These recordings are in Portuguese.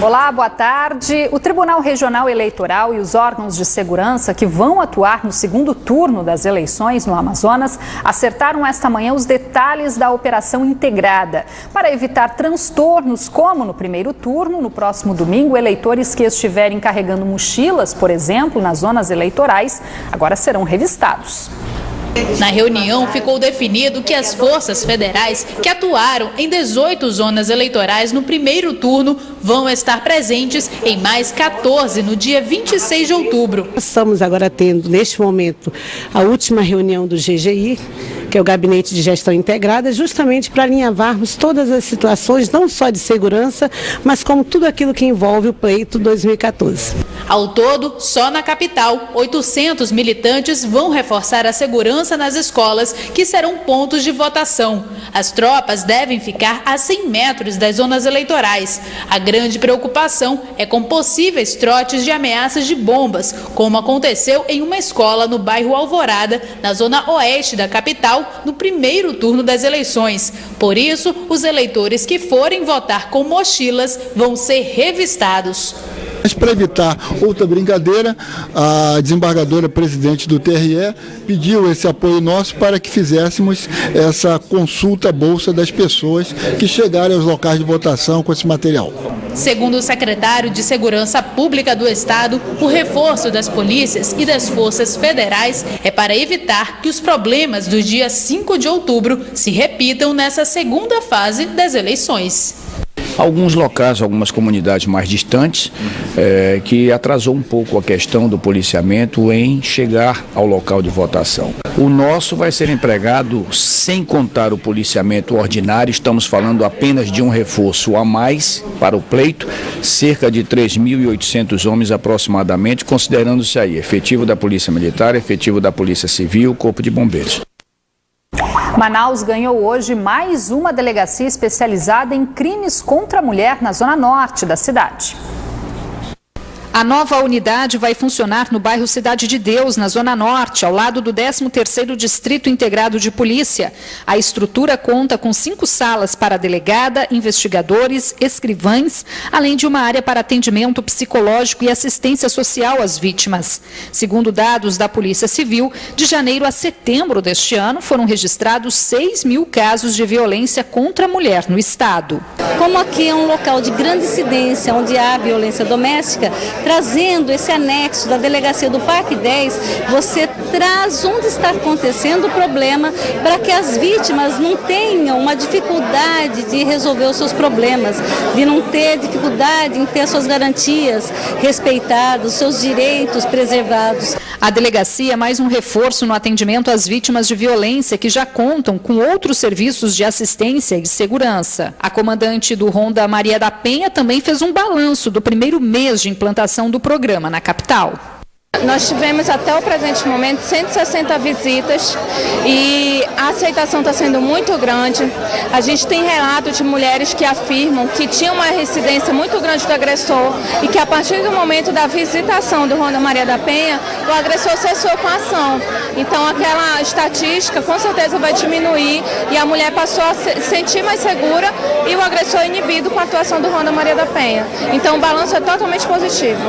Olá, boa tarde. O Tribunal Regional Eleitoral e os órgãos de segurança que vão atuar no segundo turno das eleições no Amazonas acertaram esta manhã os detalhes da operação integrada. Para evitar transtornos como no primeiro turno, no próximo domingo, eleitores que estiverem carregando mochilas, por exemplo, nas zonas eleitorais, agora serão revistados. Na reunião, ficou definido que as forças federais que atuaram em 18 zonas eleitorais no primeiro turno vão estar presentes em mais 14 no dia 26 de outubro. Estamos agora tendo, neste momento, a última reunião do GGI, que é o Gabinete de Gestão Integrada, justamente para alinhavarmos todas as situações, não só de segurança, mas como tudo aquilo que envolve o pleito 2014. Ao todo, só na capital, 800 militantes vão reforçar a segurança nas escolas, que serão pontos de votação. As tropas devem ficar a 100 metros das zonas eleitorais. A grande preocupação é com possíveis trotes de ameaças de bombas, como aconteceu em uma escola no bairro Alvorada, na zona oeste da capital, no primeiro turno das eleições. Por isso, os eleitores que forem votar com mochilas vão ser revistados. Mas para evitar outra brincadeira, a desembargadora presidente do TRE pediu esse apoio nosso para que fizéssemos essa consulta bolsa das pessoas que chegarem aos locais de votação com esse material. Segundo o secretário de Segurança Pública do Estado, o reforço das polícias e das forças federais é para evitar que os problemas do dia 5 de outubro se repitam nessa segunda fase das eleições. Alguns locais, algumas comunidades mais distantes, que atrasou um pouco a questão do policiamento em chegar ao local de votação. O nosso vai ser empregado sem contar o policiamento ordinário, estamos falando apenas de um reforço a mais para o pleito, cerca de 3.800 homens aproximadamente, considerando-se aí efetivo da Polícia Militar, efetivo da Polícia Civil, Corpo de Bombeiros. Manaus ganhou hoje mais uma delegacia especializada em crimes contra a mulher na zona norte da cidade. A nova unidade vai funcionar no bairro Cidade de Deus, na Zona Norte, ao lado do 13º Distrito Integrado de Polícia. A estrutura conta com 5 salas para delegada, investigadores, escrivães, além de uma área para atendimento psicológico e assistência social às vítimas. Segundo dados da Polícia Civil, de janeiro a setembro deste ano, foram registrados 6.000 casos de violência contra a mulher no estado. Como aqui é um local de grande incidência, onde há violência doméstica, trazendo esse anexo da delegacia do Parque 10, você traz onde está acontecendo o problema para que as vítimas não tenham uma dificuldade de resolver os seus problemas, de não ter dificuldade em ter suas garantias respeitadas, seus direitos preservados. A delegacia é mais um reforço no atendimento às vítimas de violência que já contam com outros serviços de assistência e segurança. A comandante do Ronda Maria da Penha também fez um balanço do primeiro mês de implantação do programa na capital. Nós tivemos até o presente momento 160 visitas e a aceitação está sendo muito grande. A gente tem relatos de mulheres que afirmam que tinham uma residência muito grande do agressor e que a partir do momento da visitação do Ronda Maria da Penha, o agressor cessou com a ação. Então aquela estatística com certeza vai diminuir e a mulher passou a se sentir mais segura e o agressor inibido com a atuação do Ronda Maria da Penha. Então o balanço é totalmente positivo.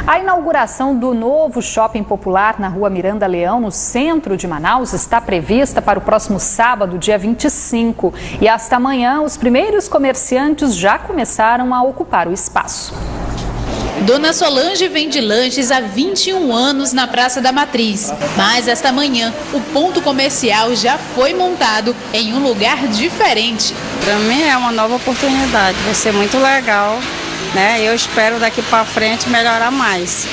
A inauguração do novo shopping popular na rua Miranda Leão, no centro de Manaus, está prevista para o próximo sábado, dia 25. E hasta amanhã, os primeiros comerciantes já começaram a ocupar o espaço. Dona Solange vende lanches há 21 anos na Praça da Matriz. Mas esta manhã, o ponto comercial já foi montado em um lugar diferente. Para mim é uma nova oportunidade, vai ser muito legal. Eu espero daqui para frente melhorar mais.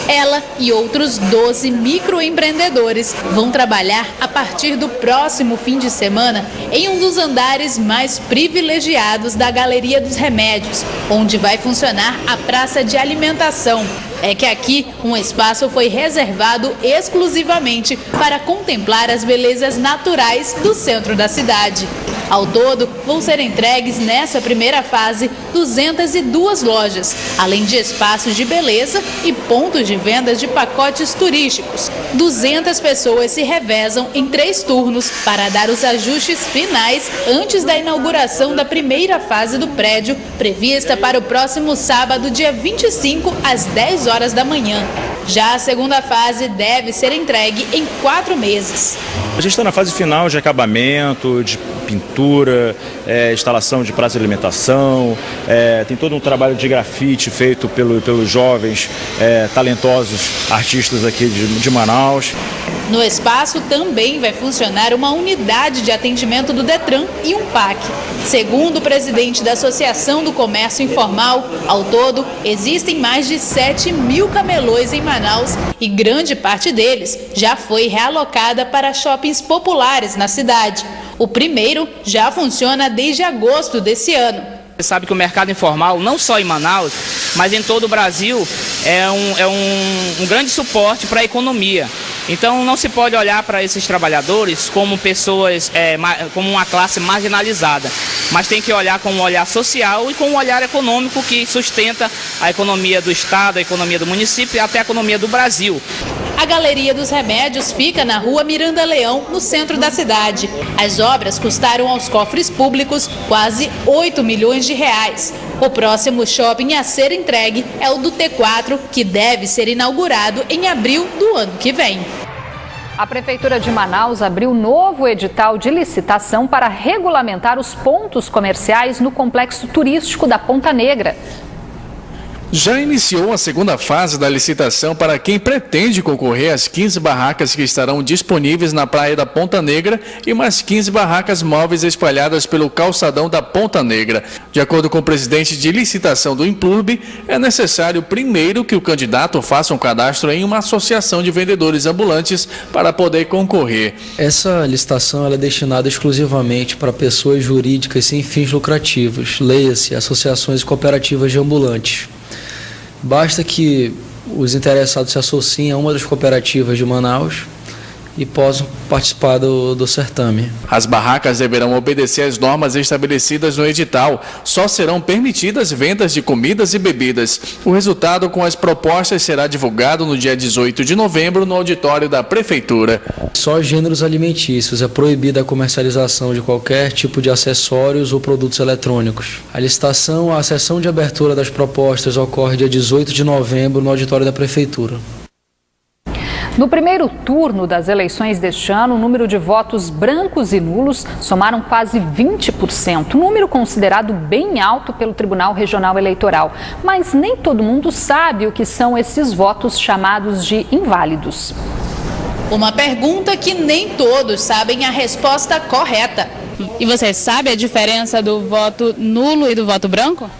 Ela e outros 12 microempreendedores vão trabalhar a partir do próximo fim de semana em um dos andares mais privilegiados da Galeria dos Remédios, onde vai funcionar a praça de alimentação. é que aqui um espaço foi reservado exclusivamente para contemplar as belezas naturais do centro da cidade. Ao todo, vão ser entregues nessa primeira fase 202 lojas, além de espaços de beleza e pontos de vendas de pacotes turísticos. 200 pessoas se revezam em 3 turnos para dar os ajustes finais antes da inauguração da primeira fase do prédio, prevista para o próximo sábado, dia 25, às 10 horas da manhã. Já a segunda fase deve ser entregue em 4 meses. A gente está na fase final de acabamento, de pintura, instalação de praça de alimentação, tem todo um trabalho de grafite feito pelos jovens, talentosos artistas aqui de Manaus. No espaço também vai funcionar uma unidade de atendimento do Detran e um PAC. Segundo o presidente da Associação do Comércio Informal, ao todo existem mais de 7.000 camelôs em Manaus e grande parte deles já foi realocada para shoppings populares na cidade. O primeiro já funciona desde agosto desse ano. Você sabe que o mercado informal, não só em Manaus, mas em todo o Brasil, é um grande suporte para a economia. Então não se pode olhar para esses trabalhadores como pessoas, como uma classe marginalizada, mas tem que olhar com um olhar social e com um olhar econômico que sustenta a economia do Estado, a economia do município e até a economia do Brasil. A Galeria dos Remédios fica na rua Miranda Leão, no centro da cidade. As obras custaram aos cofres públicos quase 8 milhões de reais. O próximo shopping a ser entregue é o do T4, que deve ser inaugurado em abril do ano que vem. A Prefeitura de Manaus abriu novo edital de licitação para regulamentar os pontos comerciais no complexo turístico da Ponta Negra. Já iniciou a segunda fase da licitação para quem pretende concorrer às 15 barracas que estarão disponíveis na praia da Ponta Negra e mais 15 barracas móveis espalhadas pelo calçadão da Ponta Negra. De acordo com o presidente de licitação do Implurb, é necessário primeiro que o candidato faça um cadastro em uma associação de vendedores ambulantes para poder concorrer. Essa licitação ela é destinada exclusivamente para pessoas jurídicas sem fins lucrativos, leia-se associações e cooperativas de ambulantes. Basta que os interessados se associem a uma das cooperativas de Manaus e possam participar do certame. As barracas deverão obedecer às normas estabelecidas no edital. Só serão permitidas vendas de comidas e bebidas. O resultado com as propostas será divulgado no dia 18 de novembro no auditório da Prefeitura. Só gêneros alimentícios. É proibida a comercialização de qualquer tipo de acessórios ou produtos eletrônicos. A licitação, a sessão de abertura das propostas ocorre dia 18 de novembro no auditório da Prefeitura. No primeiro turno das eleições deste ano, o número de votos brancos e nulos somaram quase 20%, número considerado bem alto pelo Tribunal Regional Eleitoral. Mas nem todo mundo sabe o que são esses votos chamados de inválidos. Uma pergunta que nem todos sabem a resposta correta. E você sabe a diferença do voto nulo e do voto branco?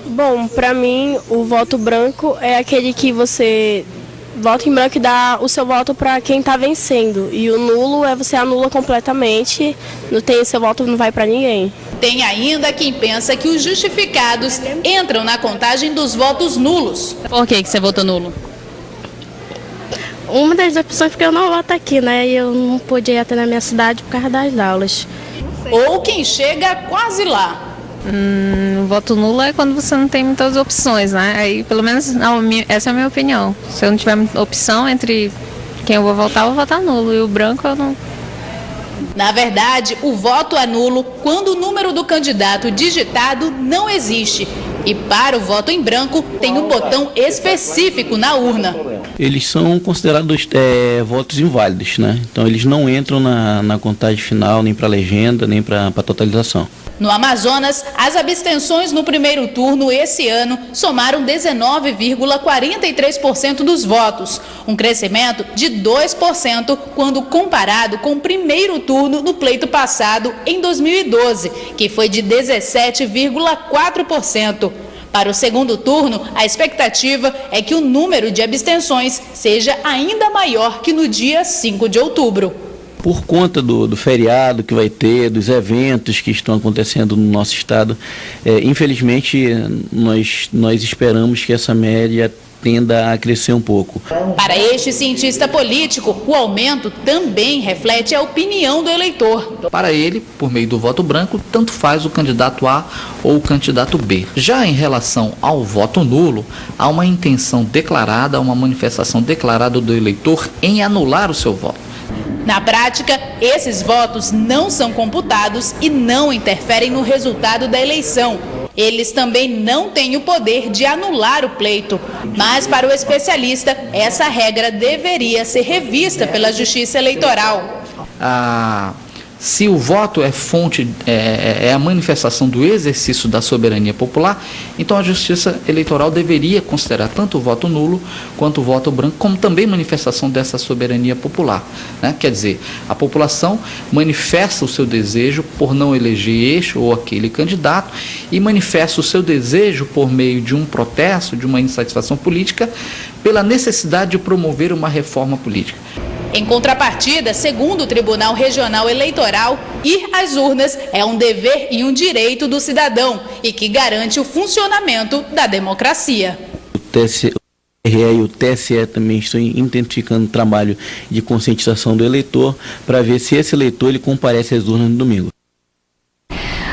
Bom, para mim, o voto branco é aquele que você vota em branco e dá o seu voto para quem está vencendo. E o nulo é você anula completamente, seu voto não vai para ninguém. Tem ainda quem pensa que os justificados entram na contagem dos votos nulos. Por que você votou nulo? Uma das opções porque eu não voto aqui, né? E eu não podia ir até na minha cidade por causa das aulas. Ou quem chega quase lá. Voto nulo é quando você não tem muitas opções, né? Aí, pelo menos, essa é a minha opinião. Se eu não tiver opção entre quem eu vou votar nulo. E o branco eu não... Na verdade, o voto é nulo quando o número do candidato digitado não existe. E para o voto em branco, tem um botão específico na urna. Eles são considerados votos inválidos, né? Então eles não entram na contagem final, nem para legenda, nem para totalização. No Amazonas, as abstenções no primeiro turno esse ano somaram 19,43% dos votos, um crescimento de 2% quando comparado com o primeiro turno no pleito passado, em 2012, que foi de 17,4%. Para o segundo turno, a expectativa é que o número de abstenções seja ainda maior que no dia 5 de outubro. por conta do feriado que vai ter, dos eventos que estão acontecendo no nosso estado, infelizmente nós esperamos que essa média tenda a crescer um pouco. Para este cientista político, o aumento também reflete a opinião do eleitor. Para ele, por meio do voto branco, tanto faz o candidato A ou o candidato B. Já em relação ao voto nulo, há uma intenção declarada, uma manifestação declarada do eleitor em anular o seu voto. Na prática, esses votos não são computados e não interferem no resultado da eleição. Eles também não têm o poder de anular o pleito. Mas, para o especialista, essa regra deveria ser revista pela Justiça Eleitoral. Se o voto é fonte, é a manifestação do exercício da soberania popular, então a Justiça Eleitoral deveria considerar tanto o voto nulo quanto o voto branco como também manifestação dessa soberania popular, né? Quer dizer, a população manifesta o seu desejo por não eleger este ou aquele candidato e manifesta o seu desejo por meio de um protesto, de uma insatisfação política, pela necessidade de promover uma reforma política. Em contrapartida, segundo o Tribunal Regional Eleitoral, ir às urnas é um dever e um direito do cidadão e que garante o funcionamento da democracia. O TRE e o TSE também estão intensificando o trabalho de conscientização do eleitor para ver se esse eleitor ele comparece às urnas no domingo.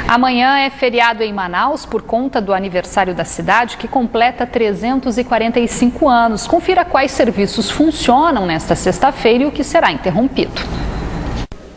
Amanhã é feriado em Manaus por conta do aniversário da cidade, que completa 345 anos. Confira quais serviços funcionam nesta sexta-feira e o que será interrompido.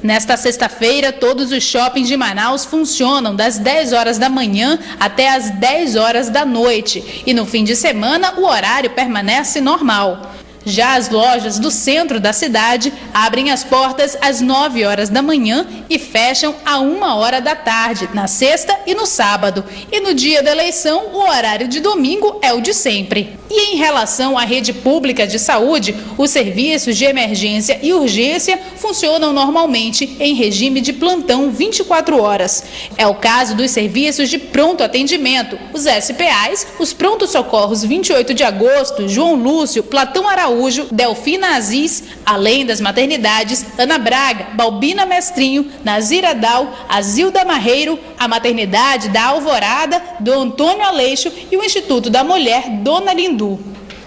Nesta sexta-feira, todos os shoppings de Manaus funcionam das 10 horas da manhã até as 10 horas da noite. E no fim de semana, o horário permanece normal. Já as lojas do centro da cidade abrem as portas às 9 horas da manhã e fecham à 1 hora da tarde, na sexta e no sábado. E no dia da eleição, o horário de domingo é o de sempre. E em relação à rede pública de saúde, os serviços de emergência e urgência funcionam normalmente em regime de plantão 24 horas. É o caso dos serviços de pronto atendimento, os SPAs, os prontos-socorros 28 de agosto, João Lúcio, Platão Araújo, Delfina Aziz, além das maternidades Ana Braga, Balbina Mestrinho, Nazira Dal, Azilda Marreiro, a maternidade da Alvorada, do Antônio Aleixo e o Instituto da Mulher Dona Lindu.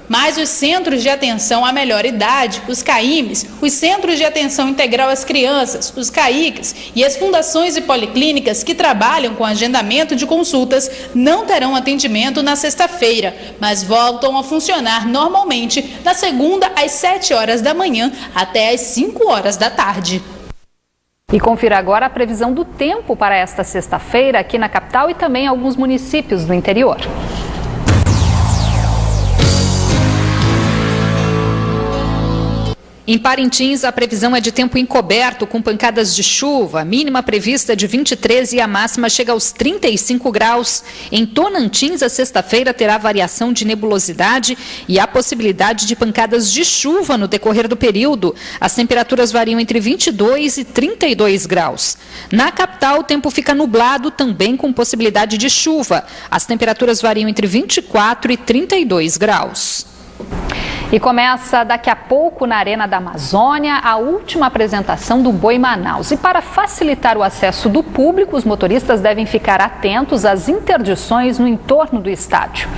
Mas os centros de atenção à melhor idade, os CAIMs, os centros de atenção integral às crianças, os CAICs e as fundações e policlínicas que trabalham com agendamento de consultas não terão atendimento na sexta-feira, mas voltam a funcionar normalmente na segunda às 7 horas da manhã até às 5 horas da tarde. E confira agora a previsão do tempo para esta sexta-feira aqui na capital e também em alguns municípios do interior. Em Parintins, a previsão é de tempo encoberto, com pancadas de chuva. A mínima prevista de 23 e a máxima chega aos 35 graus. Em Tonantins, a sexta-feira terá variação de nebulosidade e a possibilidade de pancadas de chuva no decorrer do período. As temperaturas variam entre 22 e 32 graus. Na capital, o tempo fica nublado, também com possibilidade de chuva. As temperaturas variam entre 24 e 32 graus. E começa daqui a pouco na Arena da Amazônia a última apresentação do Boi Manaus. E para facilitar o acesso do público, os motoristas devem ficar atentos às interdições no entorno do estádio.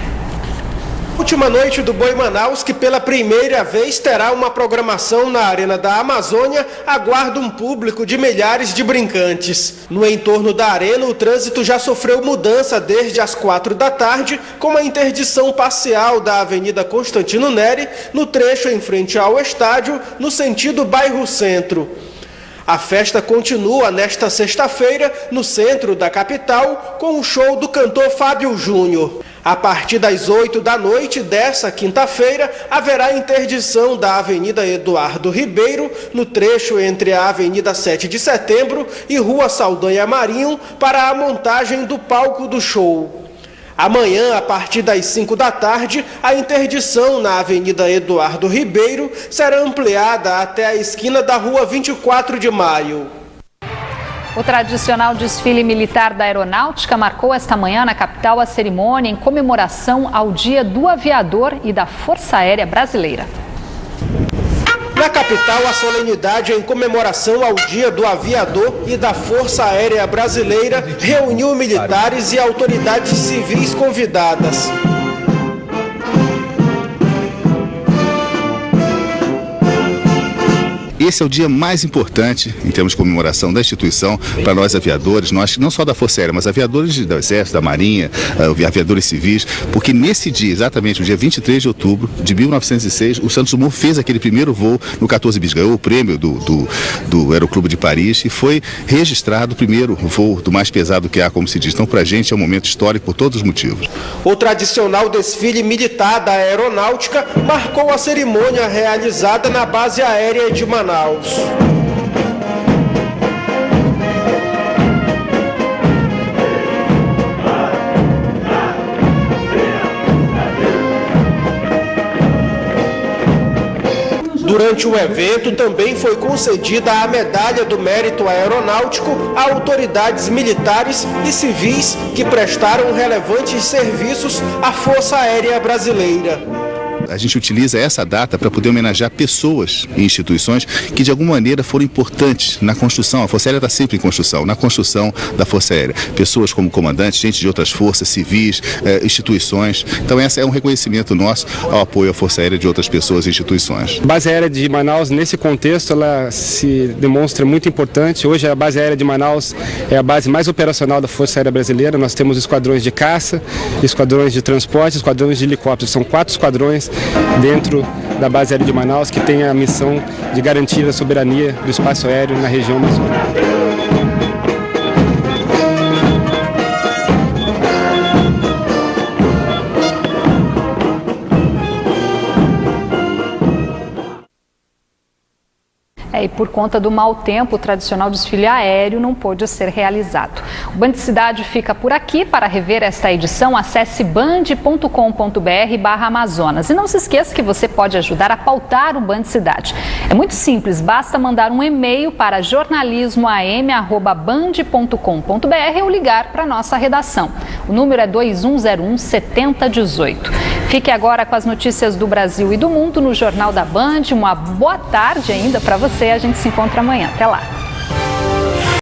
Última noite do Boi Manaus, que pela primeira vez terá uma programação na Arena da Amazônia, aguarda um público de milhares de brincantes. No entorno da arena, o trânsito já sofreu mudança desde as 4 da tarde, com a interdição parcial da Avenida Constantino Neri, no trecho em frente ao estádio, no sentido bairro Centro. A festa continua nesta sexta-feira, no centro da capital, com o show do cantor Fábio Júnior. A partir das 8 da noite dessa quinta-feira, haverá interdição da Avenida Eduardo Ribeiro, no trecho entre a Avenida 7 de Setembro e Rua Saldanha Marinho, para a montagem do palco do show. Amanhã, a partir das 5 da tarde, a interdição na Avenida Eduardo Ribeiro será ampliada até a esquina da Rua 24 de Maio. O tradicional desfile militar da Aeronáutica marcou esta manhã na capital a cerimônia em comemoração ao Dia do Aviador e da Força Aérea Brasileira. Na capital, a solenidade em comemoração ao Dia do Aviador e da Força Aérea Brasileira reuniu militares e autoridades civis convidadas. Esse é o dia mais importante em termos de comemoração da instituição para nós aviadores, nós não só da Força Aérea, mas aviadores do Exército, da Marinha, aviadores civis, porque nesse dia, exatamente no dia 23 de outubro de 1906, o Santos Dumont fez aquele primeiro voo no 14 bis, ganhou o prêmio do Aeroclube de Paris e foi registrado o primeiro voo do mais pesado que há, como se diz. Então, para a gente é um momento histórico por todos os motivos. O tradicional desfile militar da aeronáutica marcou a cerimônia realizada na base aérea de Manaus. Durante o evento, também foi concedida a Medalha do Mérito Aeronáutico a autoridades militares e civis que prestaram relevantes serviços à Força Aérea Brasileira. A gente utiliza essa data para poder homenagear pessoas e instituições que de alguma maneira foram importantes na construção. A Força Aérea está sempre em construção, na construção da Força Aérea. Pessoas como comandantes, gente de outras forças, civis, instituições. Então esse é um reconhecimento nosso ao apoio à Força Aérea de outras pessoas e instituições. A base aérea de Manaus, nesse contexto, ela se demonstra muito importante. Hoje a base aérea de Manaus é a base mais operacional da Força Aérea Brasileira. Nós temos esquadrões de caça, esquadrões de transporte, esquadrões de helicópteros. São 4 esquadrões dentro da base aérea de Manaus que tem a missão de garantir a soberania do espaço aéreo na região amazônica. E por conta do mau tempo, o tradicional desfile aéreo não pôde ser realizado. O Band Cidade fica por aqui. Para rever esta edição, acesse band.com.br/Amazonas. E não se esqueça que você pode ajudar a pautar o Band Cidade. É muito simples, basta mandar um e-mail para jornalismoam@band.com.br ou ligar para a nossa redação. O número é 2101-7018. Fique agora com as notícias do Brasil e do mundo no Jornal da Band. Uma boa tarde ainda para você. A gente se encontra amanhã. Até lá.